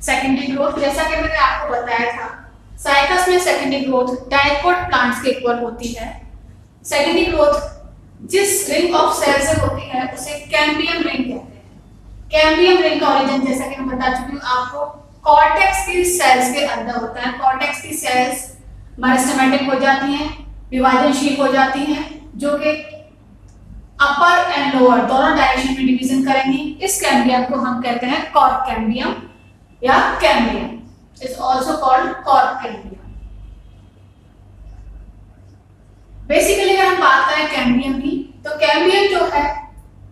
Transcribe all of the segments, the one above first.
Secondary growth, जैसा कि मैंने आपको बताया था, साइकस में सेकेंडरी ग्रोथ डाइकोट प्लांट्स के इक्वल होती है। सेकेंडरी ग्रोथ जिस रिंग ऑफ सेल से होती है उसे कैम्बियम रिंग कहते हैं। कैम्बियम रिंग का ओरिजिन जैसा कि मैं बता चुकी हूँ आपको, कॉर्टेक्स की सेल्स के अंदर होता है। कॉर्टेक्स की सेल्स मेरिस्टेमेटिक हो जाती हैं, विभाजनशील हो जाती हैं, जो कि अपर एंड लोअर दोनों डायरेक्शन में डिवीजन करेंगी। इस कैम्बियम को हम कहते हैं कॉर्क कैम्बियम या cambium, is also called cork cambium. Basically अगर हम बात करें कैम्बियम की, तो कैम्बियम जो है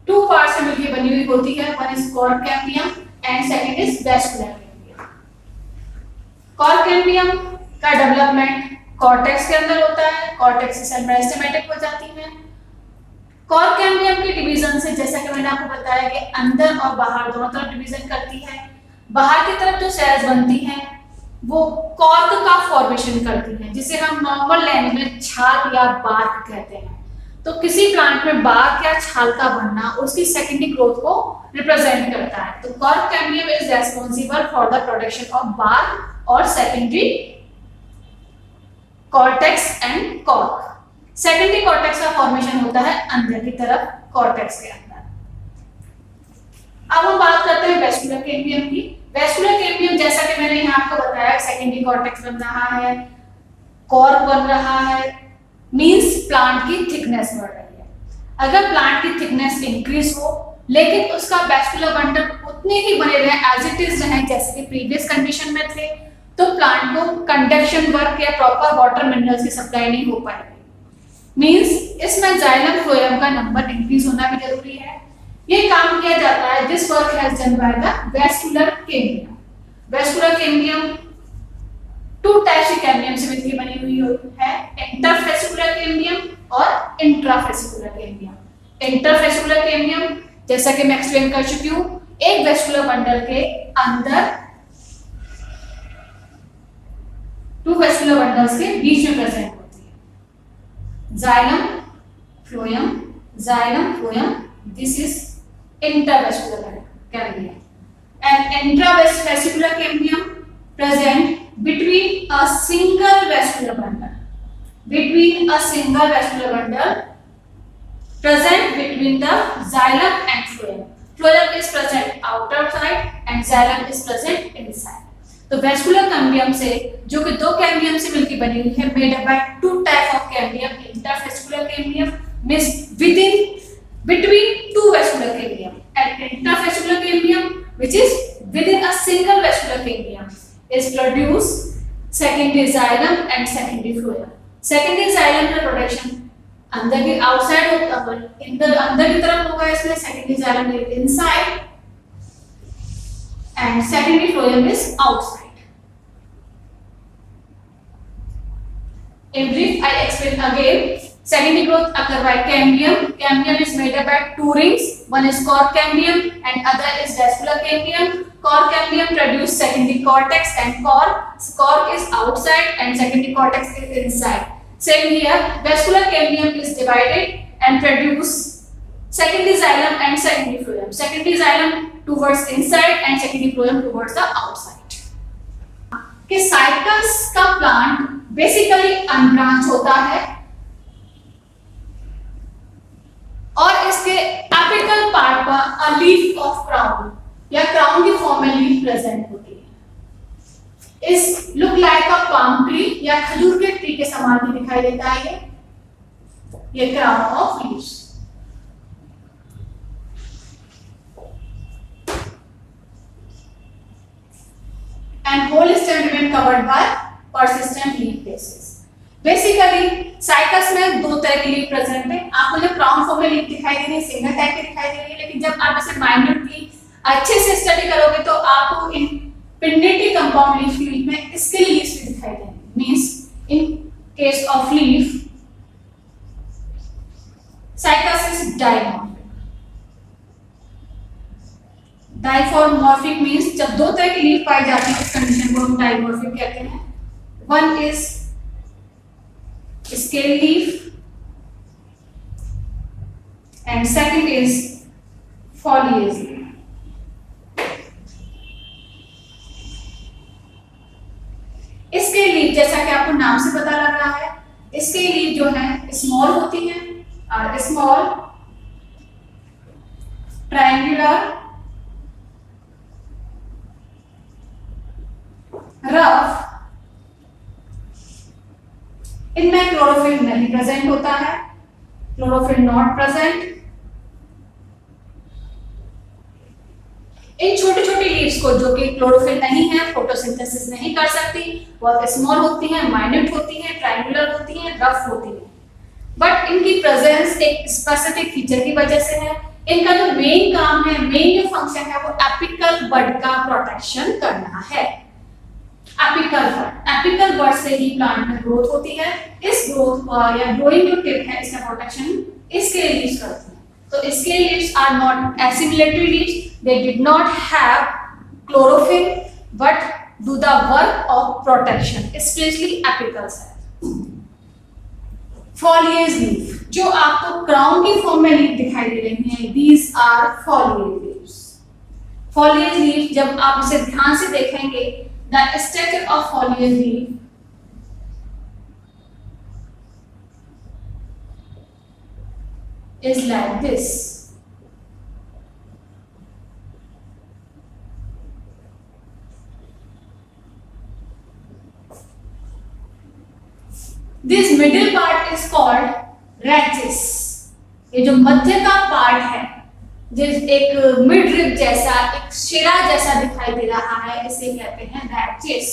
टू पार्ट से मिलकर बनी हुई होती है। One is cork cambium and second is vascular cambium. Cork cambium का डेवलपमेंट कॉर्टेक्स के अंदर होता है। कॉर्टेक्स से सेल मेरिस्टेमेटिक हो जाती है। कॉर्क कैम्बियम की डिवीजन से, जैसा कि मैंने आपको बताया कि अंदर और बाहर दोनों तरफ डिवीजन करती है। बाहर की तरफ जो सेल्स बनती हैं वो कॉर्क का फॉर्मेशन करती हैं, जिसे हम नॉर्मल लैंग्वेज में छाल या बार्क कहते हैं। तो किसी प्लांट में बार्क या छाल का बनना उसकी सेकेंडरी ग्रोथ को रिप्रेजेंट करता है। तो cork cambium is responsible for the production of bark और secondary cortex and cork. Secondary cortex का फॉर्मेशन होता है अंदर की तरफ कॉर्टेक्स के अंदर। अब हम बात करते हैं वेस्कुलर कैम्बियम की। वेस्कुलर कैम्बियम, जैसा कि मैंने यहाँ आपको बताया, सेकेंडरी कॉर्टेक्स बन रहा है, कॉर्क बन रहा है, मींस प्लांट की थिकनेस बढ़ रही है। अगर प्लांट की थिकनेस इंक्रीज हो लेकिन उसका वेस्कुलर बंडल उतने ही बने रहे, एज इट इज रहे जैसे कि प्रीवियस कंडीशन में थे, तो प्लांट को कंडक्शन वर्क या प्रॉपर वाटर मिनरल्स की सप्लाई नहीं हो पाएगी। मींस इसमें जाइलम फ्लोएम का नंबर इंक्रीज होना भी जरूरी है। ये काम किया जाता है, this work has done by the vascular cambium. Vascular cambium two types के कैम्बियम से मिलकर बनी हुई है, इंटरफेसिकुलर कैम्बियम और इंट्राफेसिकुलर कैम्बियम। इंटरफेसिकुलर कैम्बियम, जैसा कि मैं एक्सप्लेन कर चुकी हूँ, एक वेस्कुलर बंडल के अंदर टू वेस्कुलर बंडल्स के बीच में प्रेजेंट होती है। Xylem phloem, xylem phloem, this is intervascular cambium, and intravascular cambium present between a single vascular bundle, between a single vascular bundle present between the xylem and phloem. Phloem is present outer side and xylem is present inside. तो vascular cambium से, जो कि दो cambium से मिलकर बनी हुई है, made up by two type of cambium, intervascular cambium means within between two vascular cambium, and intervascular cambium, which is within a single vascular cambium, is produced secondary xylem and secondary phloem. Secondary xylem का production अंदर की outside होता है, अंदर की तरफ होगा, इसमें secondary xylem is inside and secondary phloem is outside. In brief, I explain again. Secondary growth occur by cambium. Cambium is made up by two rings. One is cork cambium and other is vascular cambium. Cork cambium produce secondary cortex and cork is outside and secondary cortex is inside. Same here, vascular cambium is divided and produce secondary xylem and secondary phloem. Secondary xylem towards inside and secondary phloem towards the outside. कि cycas का plant basically unbranch होता है और इसके apical part पर a leaf of crown या crown की form में लीफ प्रेजेंट होती है। इस लुक लाइक अ पाम ट्री या खजूर के ट्री के समान भी दिखाई देता है ये crown of leaves. And whole stem remain covered by persistent leaf bases. Basically Cycas में दो तरह की लीफ प्रेजेंट है। आपको जो क्राउन फॉर्म में लीफ दिखाई दे रही है, सिंगल टाइप की दिखाई दे रही है, लेकिन जब आप इसे माइन्यूटली अच्छे से स्टडी करोगे तो आपको इन पिन्नेटी कंपाउंड लीफ में स्किल लीव्स भी दिखाई देंगे। Means in case of leaf cycas is dimorphic. Dimorphic means जब दो तरह की लीफ पाई जाती है, इस कंडीशन को हम डाइमॉर्फिक कहते हैं। One is scale leaf and second is foliage leaf. इसके लीफ जैसा कि आपको नाम से पता लग रहा है, इसके लीफ जो है स्मॉल होती हैं, और स्मॉल ट्रायंगुलर रफ, इनमें क्लोरोफिल नहीं प्रेजेंट होता है, क्लोरोफिल नॉट प्रेजेंट। इन छोटी छोटी लीव्स को जो कि क्लोरोफिल नहीं है, फोटोसिंथेसिस नहीं कर सकती, बहुत स्मॉल होती हैं, माइन्यूट होती हैं, ट्रायंगुलर होती हैं, रफ होती हैं, बट इनकी प्रेजेंस एक स्पेसिफिक फीचर की वजह से है। इनका जो मेन काम है, मेन जो फंक्शन है, वो एपिकल बड का प्रोटेक्शन करना है। एपिकल बड से ही प्लांट में ग्रोथ होती है। इस ग्रोथ या ग्रोइंग जो टिप है, इसका प्रोटेक्शन इसके लीव्स करती है। तो इसके leaves are not assimilatory leaves, they did not have chlorophyll but do the work of protection, especially apical cells. Foliage leaf, जो आपको क्राउन की फॉर्म में लीफ दिखाई दे रही हैं, these are foliage leaves. Foliage leaf जब आप इसे ध्यान से देखेंगे, the structure of foliage leaf is like this. This middle part is called rachis. ये जो मध्य का पार्ट है, जिस एक मिड रिब जैसा, एक शिरा जैसा दिखाई दे रहा है, इसे कहते हैं rachis.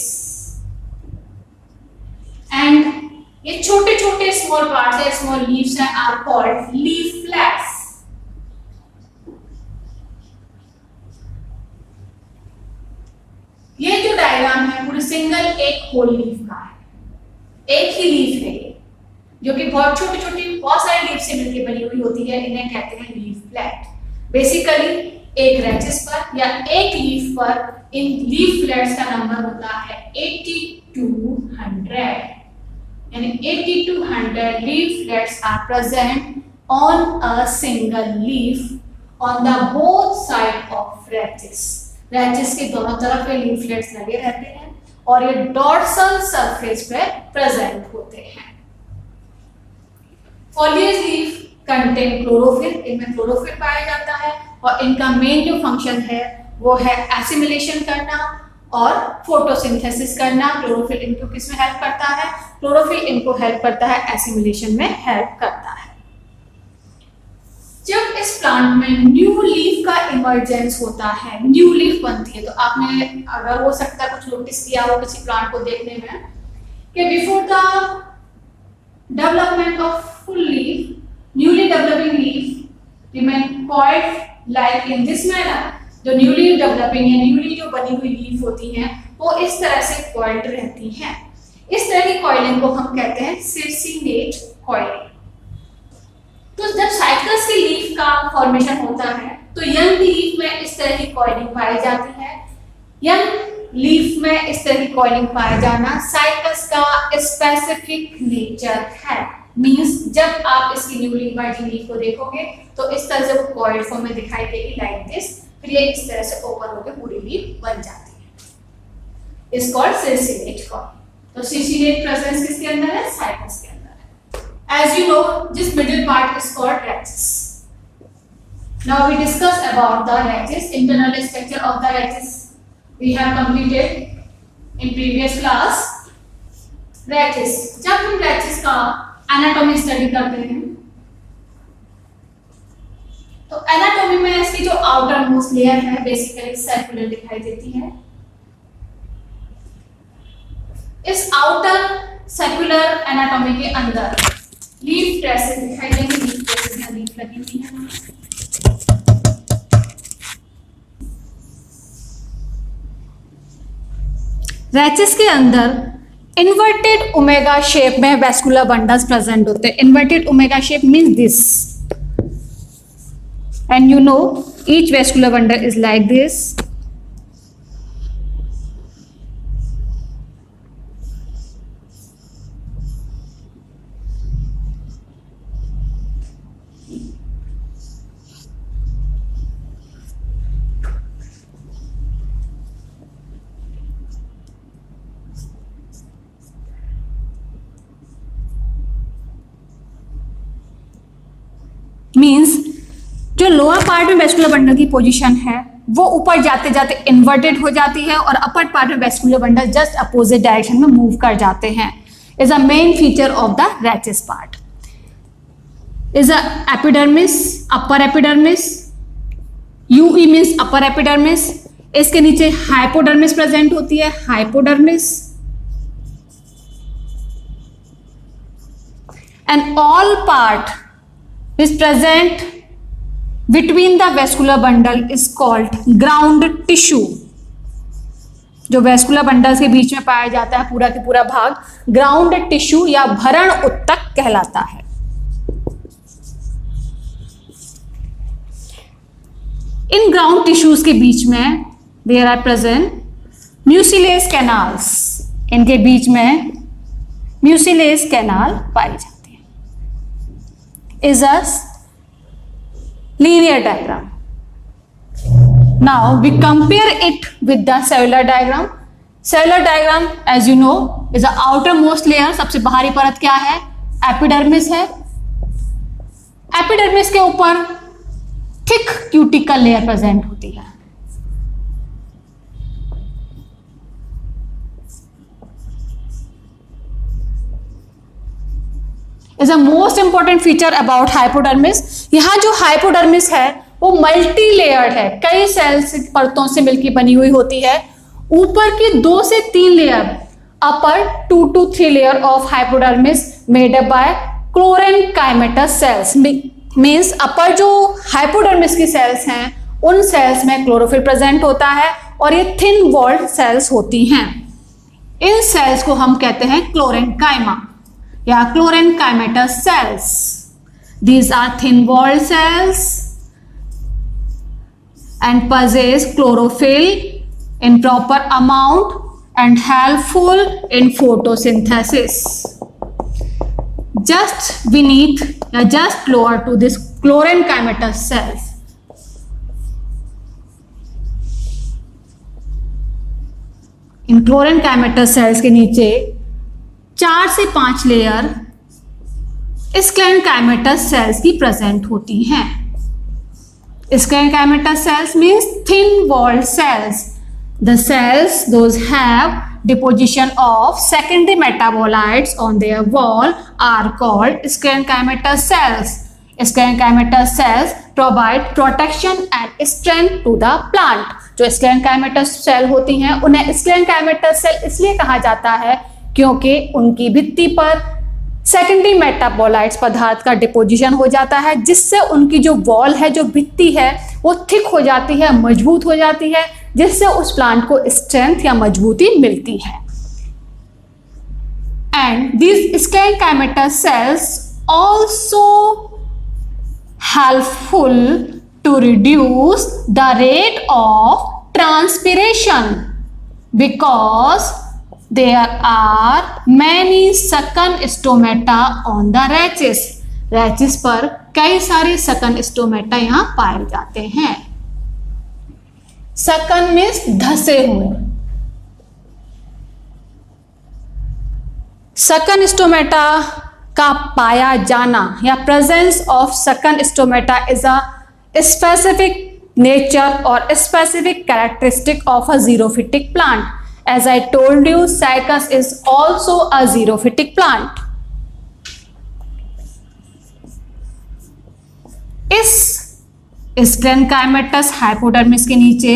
एंड ये छोटे छोटे स्मॉल पार्ट्स है, स्मॉल लीव्स हैं, आर कॉल्ड लीफलेट्स. ये जो डायग्राम है पूरी सिंगल एक होल लीफ का है, एक ही लीफ है ये, जो कि बहुत छोटी छोटी बहुत सारी लीफ से मिलकर बनी हुई होती है, इन्हें कहते हैं लीफलेट. बेसिकली एक रैचिस पर या एक लीफ पर इन लीफलेट्स का नंबर होता है 80 to 100, यानी 80 to 100 leaflets are present on a single leaf on the both side of rachis. rachis के दोनों तरफ ये लीफलेट्स लगे रहते हैं और ये डॉर्सल सरफेस पे प्रेजेंट होते हैं. फॉलिएज लीफ कंटेन क्लोरोफिल, इनमें क्लोरोफिल पाया जाता है और इनका मेन जो फंक्शन है वो है एसिमिलेशन करना और फोटोसिंथेसिस करना. क्लोरोफिल इनको किस में हेल्प करता है? क्लोरोफिल इनको हेल्प करता है, एसिमिलेशन में हेल्प करता है. जब इस प्लांट में न्यू लीफ का इमर्जेंस होता है, न्यू लीफ बनती है, तो आपने अगर हो सकता है कुछ नोटिस किया हो किसी प्लांट को देखने में कि before the development of full leaf, newly developing leaf remain coiled like in this manner. जो न्यूली डेवलपिंग या न्यूली जो बनी हुई लीफ होती हैं वो इस तरह से कॉइल्ड रहती हैं. इस तरह की कॉइलिंग को हम कहते हैं सर्सिनेट कॉइलिंग. तो जब साइकस की लीफ का फॉर्मेशन होता है तो यंग लीफ में इस तरह की कॉइलिंग पाई जाती है. यंग लीफ में इस तरह की कॉइलिंग पाया जाना साइकस का स्पेसिफिक नेचर है. मींस जब आप इसकी न्यूली इमर्जिंग लीफ को देखोगे तो इस तरह से वो कॉइल्ड फॉर्म में दिखाई देगी लाइक दिस, फिर ये इस तरह से ओपन होकर पूरी लीफ बन जाती है. Is called circinate coil. तो सर्सिनेट प्रेजेंस किसके अंदर है? साइकस के अंदर. As you know, this middle part is called rachis. Now we discuss about the rachis, internal structure of the rachis. We have completed in previous class. Rachis. जब हम rachis का anatomy study करते हैं, तो anatomy में इसकी जो outer most layer है, basically circular दिखाई देती है. इस outer circular anatomy के अंदर लीफ ट्रेसेस दिखाई देंगे. लीफ ट्रेसेस में लीफ लगी हुई है. रैचिस के अंदर इन्वर्टेड ओमेगा शेप में वैस्कुलर बंडल्स प्रेजेंट होते हैं. Inverted omega shape means this, and you know each vascular bundle is like this. Means जो लोअर पार्ट में वेस्कुलर बंडल की पोजीशन है वो ऊपर जाते जाते इन्वर्टेड हो जाती है और अपर पार्ट में vascular bundle just opposite direction में मूव कर जाते हैं. Is a main feature of the rachis part. Is a epidermis, upper epidermis. UE means upper epidermis. इसके नीचे हाइपोडर्मिस प्रेजेंट होती है, hypodermis. And all part is present between the vascular bundle is called ground tissue. जो vascular bundle के बीच में पाया जाता है पूरा के पूरा भाग ग्राउंड टिश्यू या भरण उत्तक कहलाता है. इन ग्राउंड टिश्यूज के बीच में there are present mucilage canals. इनके बीच में म्यूसिलेज कैनाल पाई जाती है. Is a linear diagram. Now we compare it with the cellular diagram. Cellular diagram, as you know, is the outermost layer. सबसे बाहरी परत क्या है? एपिडर्मिस है. एपिडर्मिस के ऊपर थिक क्यूटिकल लेयर प्रेजेंट होती है. Is a most important feature about hypodermis. यहाँ जो हाइपोडर्मिस है वो मल्टी लेयर्ड है, कई सेल्स परतों से मिलकर बनी हुई होती है. ऊपर की 2 से 3 layer, upper 2 to 3 layer of hypodermis made up by chlorenchymatous cells. Means upper जो हाइपोडर्मिस की सेल्स हैं उन सेल्स में क्लोरोफिल प्रेजेंट होता है और ये थिन वॉल्ड सेल्स होती हैं. इन सेल्स को हम कहते हैं क्लोरेनकाइमा या क्लोरेनकाइमेटस cells. These are thin-walled cells and possess chlorophyll in proper amount and helpful in photosynthesis. Just beneath या just lower to this क्लोरेनकाइमेटस cells, in क्लोरेनकाइमेटस cells के नीचे 4 से 5 लेयर स्क्लेरेनकाइमेटस सेल्स की प्रेजेंट होती हैं. Sclerenchymatous cells means thin walled cells. The cells those have deposition of secondary metabolites on their wall are called sclerenchymatous cells. Sclerenchymatous cells provide protection and strength to the plant. जो sclerenchymatous cell होती हैं उन्हें स्क्लेरेनकाइमेटस cell इसलिए कहा जाता है क्योंकि उनकी भित्ति पर सेकेंडरी मेटाबोलाइट्स पदार्थ का डिपोजिशन हो जाता है, जिससे उनकी जो वॉल है, जो भित्ति है, वो थिक हो जाती है, मजबूत हो जाती है, जिससे उस प्लांट को स्ट्रेंथ या मजबूती मिलती है. And these sclerenchymatous cells also helpful to reduce the rate of transpiration because there are many succan stomata on the rachis. rachis पर कई सारे succan stomata यहाँ पाए जाते हैं. succan means धसे हुए. succan stomata का पाया जाना या presence of succan stomata is a specific nature or specific characteristic of a xerophytic plant. As I told you, Cycas is also a xerophytic plant. इस स्क्लेरेनकाइमेटस हाइपोडर्मिस के नीचे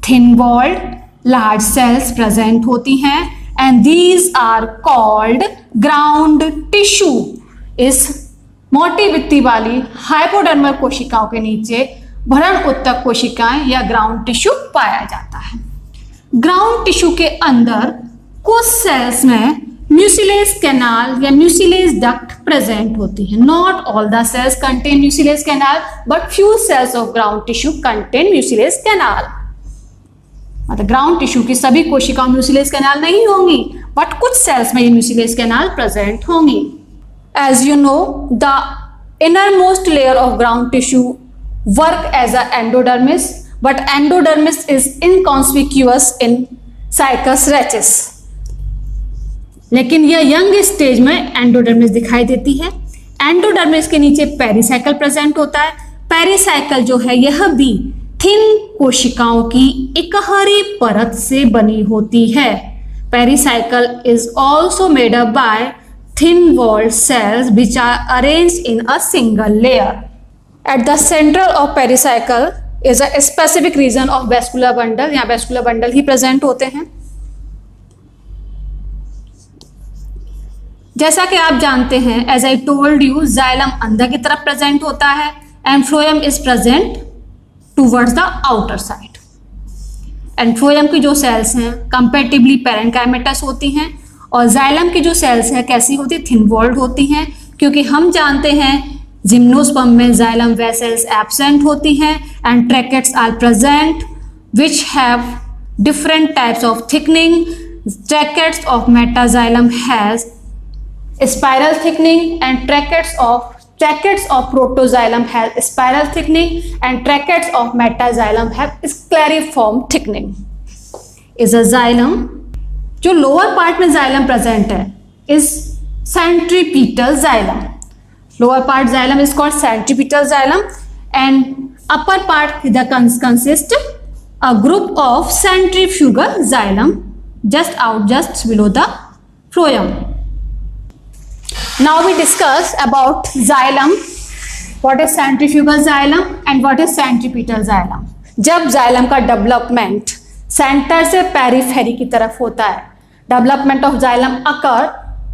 thin walled large cells present होती हैं and these are called ground tissue. इस मोटी भित्ति वाली hypodermal कोशिकाओं के नीचे भरण उत्तक कोशिकाएं या ग्राउंड टिश्यू पाया जाता है. ग्राउंड टिश्यू के अंदर कुछ सेल्स में म्यूसिलेज कैनाल या म्यूसिलेज डक्ट प्रेजेंट होती है. Not all the cells contain mucilage canal but few cells of ground tissue contain mucilage canal. मतलब ग्राउंड टिश्यू की सभी कोशिकाओं म्यूसिलेज कैनाल नहीं होंगी बट कुछ सेल्स में ये म्यूसिलेज कैनाल प्रेजेंट होंगी. As you know, the innermost layer of ground tissue work as a endodermis but endodermis is inconspicuous in Cycas rachis. लेकिन यह यंग स्टेज में एंडोडर्मिस दिखाई देती है एंडोडर्मिस के नीचे पेरिसाइकल प्रेजेंट होता है। पेरिसाइकल जो है यह भी थिन कोशिकाओं की इकहरी परत से बनी होती है। Pericycle is also made up bye thin walled cells which are arranged in a single layer. At the center of pericycle is a specific region of vascular bundle. यहाँ vascular bundle ही present होते हैं। जैसा कि आप जानते हैं, as I told you, xylem अंदर की तरफ present होता है and phloem is present towards the outer side. And phloem की जो cells हैं comparatively parenchymatous होती हैं और जाइलम की जो सेल्स है कैसी होती है, थिन वॉल्ड होती हैं, क्योंकि हम जानते हैं जिम्नोस्पर्म में जाइलम वेसल्स एब्सेंट होती हैं and tracheids are present which have different types of thickening. Tracheids of metaxylem has spiral thickening and tracheids of protoxylem has spiral thickening and tracheids of metaxylem have scalariform thickening. Is a xylem, जो lower part में xylem present है is centripetal xylem. Lower part xylem is called centripetal xylem and upper part consist a group of centrifugal xylem just below the phloem. Now we discuss about xylem. What is centrifugal xylem and what is centripetal xylem? जब xylem का development centre से periphery की तरफ होता है, development of xylem occur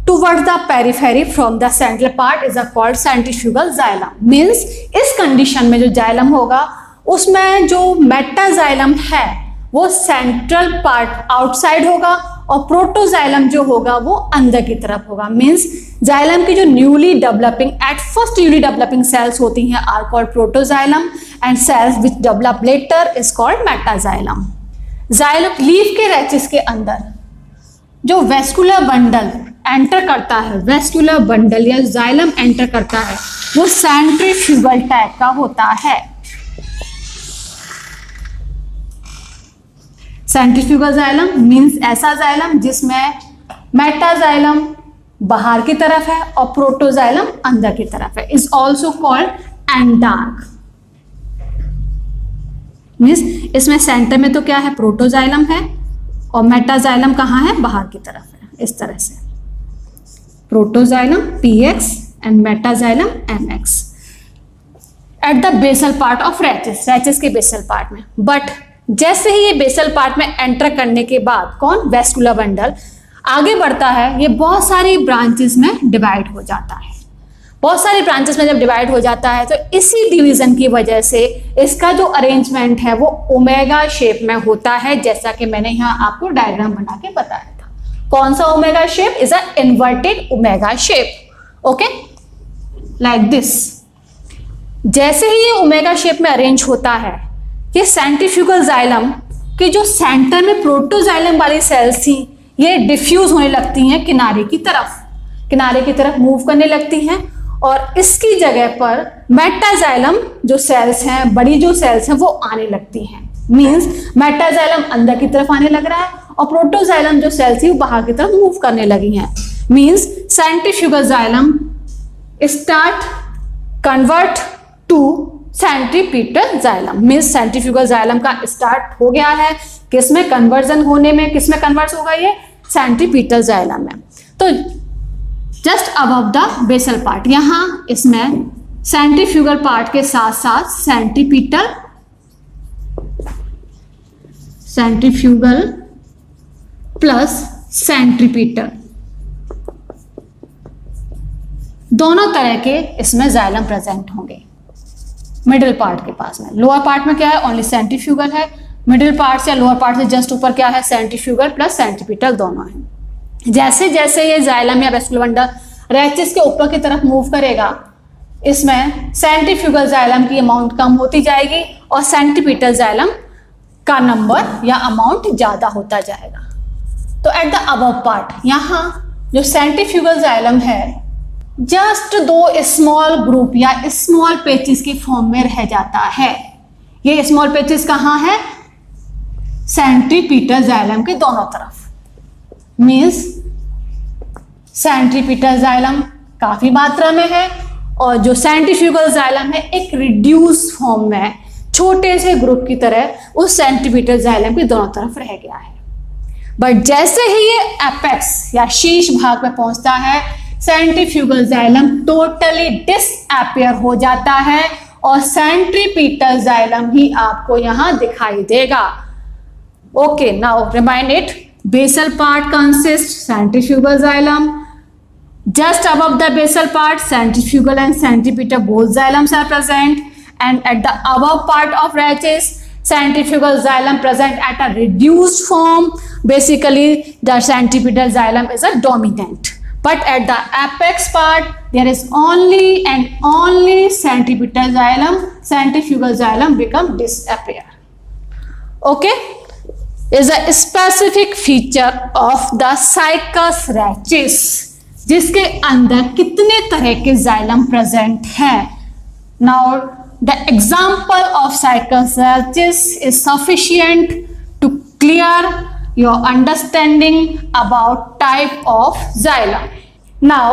towards the periphery from the central part is called centrifugal xylem. Means इस condition में जो जाइलम होगा उसमें जो मेटाजाइलम है वो सेंट्रल पार्ट आउटसाइड होगा और प्रोटोजाइलम जो होगा वो अंदर की तरफ होगा। मींस जाइलम की जो न्यूली डेवलपिंग सेल्स होती हैं are called protoxylem and cells which develop later is called metaxylem. Xylem leaf के रेचिस के अंदर जो वेस्कुलर बंडल एंटर करता है, वेस्कुलर बंडल या जाइलम एंटर करता है वो सेंट्रीफ्यूगल टाइप का होता है। सेंट्रीफ्यूगल जाइलम मींस ऐसा जाइलम जिसमें मेटाजाइलम बाहर की तरफ है और प्रोटोजाइलम अंदर की तरफ है। Is also called एंडार्क। मीन्स इसमें सेंटर में तो क्या है, प्रोटोजाइलम है और मेटाजाइलम कहाँ है, बाहर की तरफ है। इस तरह से protoxylem PX and metaxylem MX at the basal part of rachis के बेसल पार्ट में। बट जैसे ही ये बेसल पार्ट में एंटर करने के बाद कौन, वेस्कुलर बंडल आगे बढ़ता है, ये बहुत सारी ब्रांचेस में डिवाइड हो जाता है। बहुत सारी ब्रांचेस में जब डिवाइड हो जाता है तो इसी डिवीजन की वजह से इसका जो अरेंजमेंट है वो ओमेगा शेप में होता है, जैसा कि मैंने यहाँ आपको डायग्राम बना के बताया था। कौन सा omega shape, is a inverted omega shape. Okay, like this. जैसे ही ये ओमेगा शेप में अरेंज होता है, ये सेंट्रीफ्यूगल जाइलम के जो सेंटर में प्रोटोजाइलम वाली सेल्स थी ये डिफ्यूज होने लगती हैं किनारे की तरफ मूव करने लगती हैं और इसकी जगह पर मेटाजाइलम जो सेल्स हैं, बड़ी जो सेल्स हैं वो आने लगती हैं। मींस मेटाजाइलम अंदर की तरफ आने लग रहा है और प्रोटोजाइलम जो सेल्स थी वो बाहर की तरफ मूव करने लगी हैं। Means centrifugal xylem start convert to centripetal xylem. Means centrifugal xylem का स्टार्ट हो गया है, किसमें कन्वर्जन होने में, किसमें कन्वर्ट होगा ये, सेंट्रीपिटल जाइलम में। तो just above the basal part, यहां इसमें सेंट्रीफ्यूगल पार्ट के साथ साथ सेंट्रीफ्यूगल प्लस सेंट्रीपिटल दोनों तरह के इसमें जाइलम प्रेजेंट होंगे। मिडिल पार्ट के पास में, लोअर पार्ट में क्या है, ओनली सेंट्रीफ्यूगल है। मिडिल पार्ट से या लोअर पार्ट से जस्ट ऊपर क्या है, सेंट्रीफ्यूगल प्लस सेंट्रीपिटल दोनों है। जैसे जैसे ये जाइलम या वेस्कुलर बंडल रेचिस के ऊपर की तरफ मूव करेगा, इसमें सेंट्रीफ्यूगल जाइलम की अमाउंट कम होती जाएगी और सेंट्रीपिटल जाइलम का नंबर या अमाउंट ज्यादा होता जाएगा। तो एट द अबव पार्ट, यहाँ जो सेंट्रीफ्यूगल जाइलम है जस्ट दो स्मॉल ग्रुप या स्मॉल पेचेस की फॉर्म में रह जाता है। ये स्मॉल पेचेस कहाँ है, सेंट्रीपिटल जाइलम के दोनों तरफ। मींस सेंट्रीपिटल जाइलम काफी मात्रा में है और जो सेंट्रीफ्यूगल जाइलम है एक रिड्यूस फॉर्म में छोटे से ग्रुप की तरह उस सेंट्रीपिटल जाइलम के दोनों तरफ रह गया है। बट जैसे ही ये एपेक्स या शीर्ष भाग में पहुंचता है, सेंट्रीफ्यूगल जाइलम टोटली डिसअपियर हो जाता है और सेंट्रीपिटल जाइलम ही आपको यहां दिखाई देगा। Okay, now remind it, basal part consists centrifugal xylem. Just above the basal part, centrifugal and centripetal both xylems are present, and at the above part of rachis, centrifugal xylem present at a reduced form. Basically, the centripetal xylem is a dominant. But at the apex part, there is only and only centripetal xylem. Centrifugal xylem become disappear. Okay. Is a specific feature of the Cycas rachis, जिसके अंदर कितने तरह के xylem present हैं। Now the example of Cycas rachis is sufficient to clear your understanding about type of xylem. Now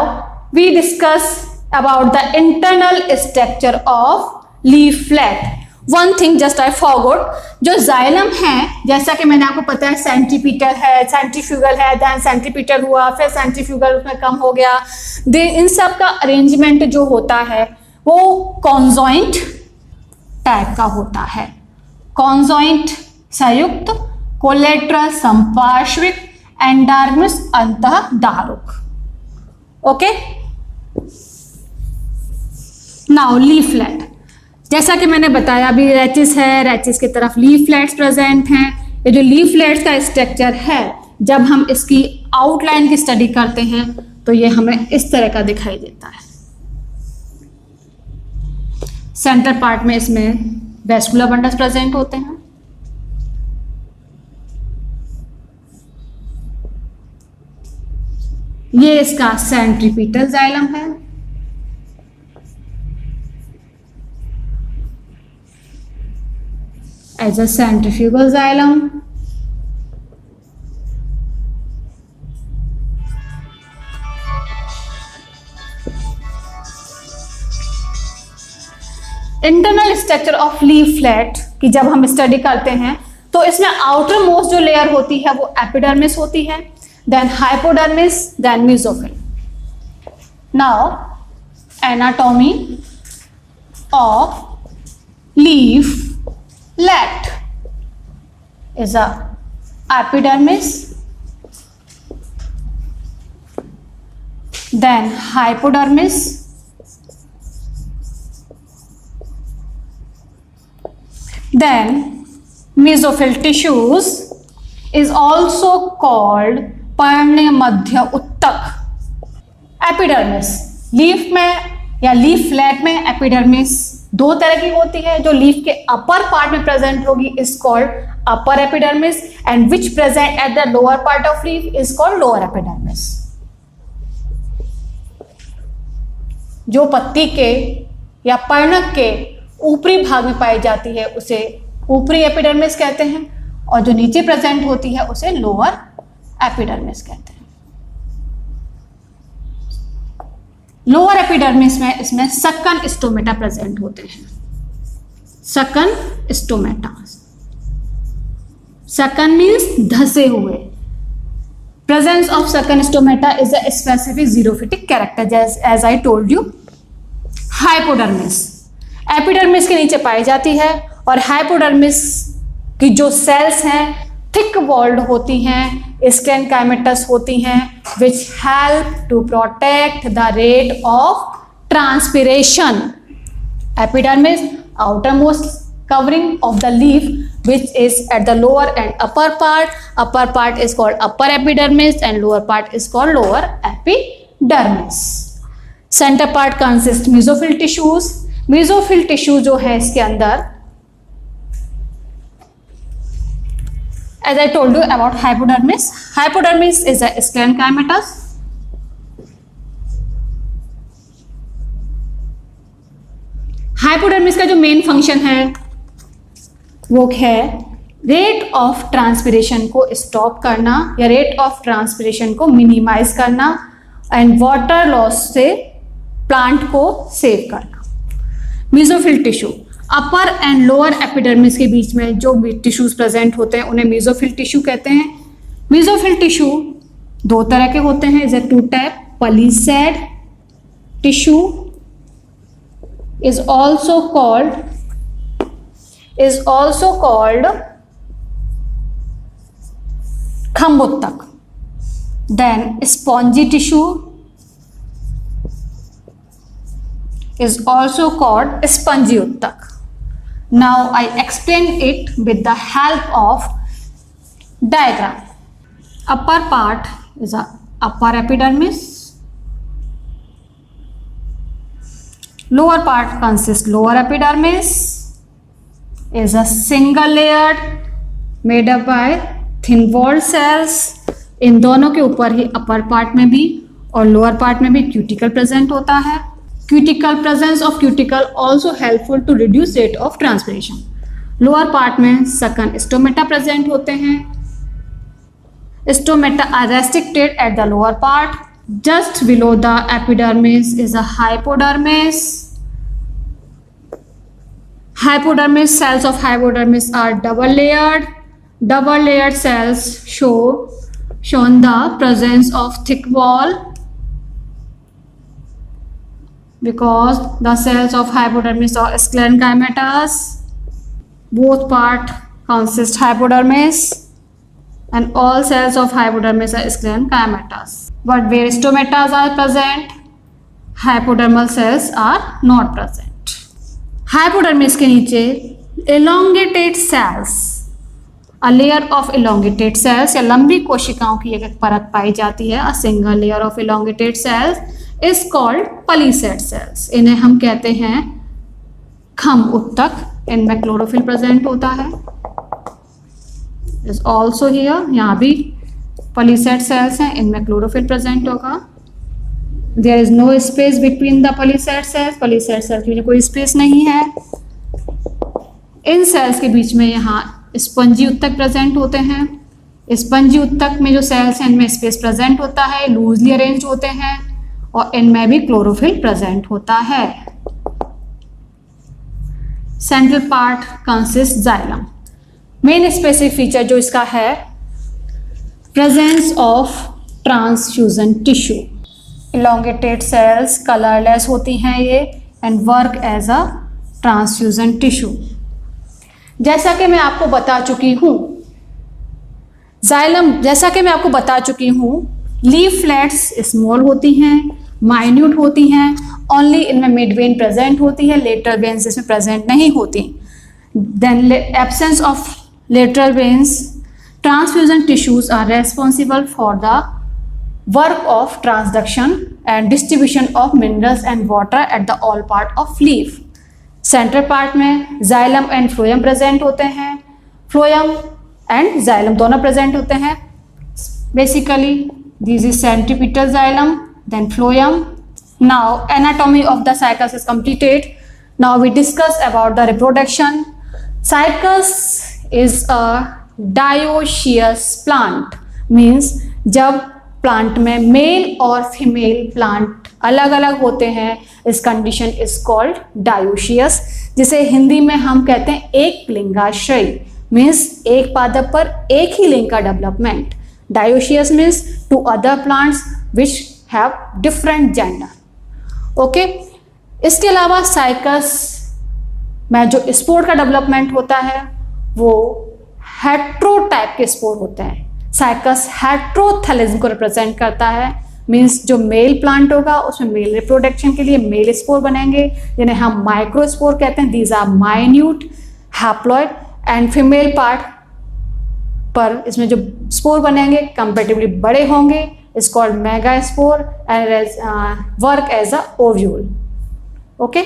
we discuss about the internal structure of leaflet. One thing just I forgot, जो xylem है, जैसा कि मैंने आपको पता है centripetal है, centrifugal है, देन सेंट्रीपिटल हुआ, फिर सेंट्रीफ्यूगल उसमें कम हो गया, इन सब का अरेंजमेंट जो होता है वो कॉन्जॉइंट टाइप का होता है। कॉन्जॉइंट संयुक्त, कोलेट्रल संपार्श्विक, एंडार्मिस अंतः दारुक। ओके, नाउ लीफलेट, जैसा कि मैंने बताया अभी रैचिस है, रैचिस की तरफ लीफलेट्स प्रेजेंट हैं। ये जो लीफलेट्स का स्ट्रक्चर है, जब हम इसकी आउटलाइन की स्टडी करते हैं तो ये हमें इस तरह का दिखाई देता है। सेंटर पार्ट में इसमें वेस्कुलर बंडल्स प्रेजेंट होते हैं। ये इसका सेंट्रीपिटल जाइलम है। As a centrifugal xylem, internal structure of leaflet की जब हम स्टडी करते हैं तो इसमें आउटर मोस्ट जो लेयर होती है वो एपिडर्मिस होती है, then hypodermis, then mesophyll. Now anatomy of leaf let is a epidermis, then hypodermis, then mesophyll tissues is also called पर्णय मध्य उत्तक। एपिडर्मिस, लीफ में या लीफलेट में एपिडर्मिस दो तरह की होती है, जो लीफ के अपर पार्ट में प्रेजेंट होगी is called upper epidermis, and which present at the lower part of leaf is called lower epidermis. जो पत्ती के या पर्णक के ऊपरी भाग में पाई जाती है उसे ऊपरी एपिडर्मिस कहते हैं, और जो नीचे प्रेजेंट होती है उसे लोअर एपिडर्मिस कहते हैं। लोअर एपिडर्मिस में इसमें सक्कन स्टोमेटा प्रेजेंट होते हैं। सक्कन स्टोमेटा, सक्कन मीन्स धसे हुए। Presence of sunken stomata is a specific xerophytic character as I told you. Hypodermis epidermis के नीचे पाई जाती है, और हाइपोडर्मिस की जो सेल्स हैं थिक वॉल्ड होती हैं, स्टेनकाइमेटस होती हैं, which help to protect the rate of transpiration. Epidermis outer most covering of the leaf which is at the lower and upper part. Upper part is called upper epidermis and lower part is called lower epidermis. Centre part consist mesophyll tissues. Mesophyll tissue जो है इसके अंदर, as I told you about hypodermis, hypodermis is a sclerenchymatous. Hypodermis का जो main function है वो है rate of transpiration को स्टॉप करना या रेट ऑफ ट्रांसपिरेशन को मिनिमाइज करना एंड वाटर लॉस से प्लांट को सेव करना। Mesophyll tissue, upper and lower epidermis के बीच में जो टिश्यूज प्रेजेंट होते हैं उन्हें मेसोफिल टिश्यू कहते हैं। मेसोफिल टिश्यू दो तरह के होते हैं, is a two type, palisade tissue is also called खम्बोत्तक। Then spongy tissue is also called spongiottak. Now I explain it with the help of diagram. Upper part is a upper epidermis. Lower part consists lower epidermis, is a single layered made up by thin walled cells. इन दोनों के ऊपर ही अपर part में भी और lower part में भी cuticle present होता है। Cuticle, presence of cuticle also helpful to reduce rate of transpiration. Lower part में सकन स्टोमेटा प्रेजेंट होते हैं। Stomata are restricted at the lower part. Just below the epidermis is a hypodermis. Hypodermis, cells of hypodermis are double layered. Double layered cells shown the presence of thick wall because the cells of hypodermis are sclerenchymatous. Both part consist hypodermis and all cells of hypodermis are sclerenchymatous. But where stomatas are present, hypodermal cells are not present. Hypodermis के नीचे elongated cells, a layer of elongated cells या लंबी कोशिकाओं की एक परत पाई जाती है। A single layer of elongated cells is called palisade cells. इन्हें हम कहते हैं खम्ब उत्तक। इनमें क्लोरोफिल प्रेजेंट होता है। Is also here, यहाँ भी पलीसेड सेल्स हैं, इनमें क्लोरोफिल प्रेजेंट होगा। There is no space between the palisade cells. Palisade cells के लिए कोई स्पेस नहीं है। इन सेल्स के बीच में यहाँ स्पंजी उत्तक प्रेजेंट होते हैं। स्पंजी उत्तक में जो सेल्स हैं इनमें स्पेस प्रेजेंट होता है, लूजली अरेंज्ड होते हैं और इनमें भी क्लोरोफिल प्रेजेंट होता है। Central part consist xylem. Main specific feature जो इसका है, presence of transfusion tissue. Elongated cells colourless होती हैं ये and work as a transfusion tissue. जैसा कि मैं आपको बता चुकी हूँ, जाइलम, जैसा कि मैं आपको बता चुकी हूँ, लीफलेट्स स्मॉल होती हैं, माइन्यूट होती हैं, ओनली इनमें मिड वेन प्रेजेंट होती है, लेटरल वेन्स इसमें प्रेजेंट नहीं होती। Then absence of lateral veins, transfusion tissues are responsible for the work of transduction and distribution of minerals and water at the all part of leaf. Central part में xylem and phloem present होते हैं। phloem and xylem दोनों present होते हैं। Basically this is centripetal xylem, then phloem. Now anatomy of the cycas is completed. Now we discuss about the reproduction. Cycas is a dioecious plant, means जब plant में mail और female plant अलग अलग होते हैं, इस कंडीशन इज कॉल्ड डायोशियस, जिसे हिंदी में हम कहते हैं एक लिंगाश्रयी, मीन्स एक पादप पर एक ही लिंग का development. Dioecious means to other plants which have different gender. Okay, इसके अलावा साइकस में जो स्पोर का डेवलपमेंट होता है वो हेट्रो टाइप के स्पोर होते हैं। साइकस हेट्रोथैलिज्म को रिप्रेजेंट करता है, मीन्स जो मेल प्लांट होगा उसमें मेल रिप्रोडक्शन के लिए मेल स्पोर बनेंगे, जिन्हें हम माइक्रोस्पोर कहते हैं। These are minute haploid and female part पर इसमें जो स्पोर बनेंगे कंपेरेटिवली बड़े होंगे, is called mega spore and work as a ovule. Okay.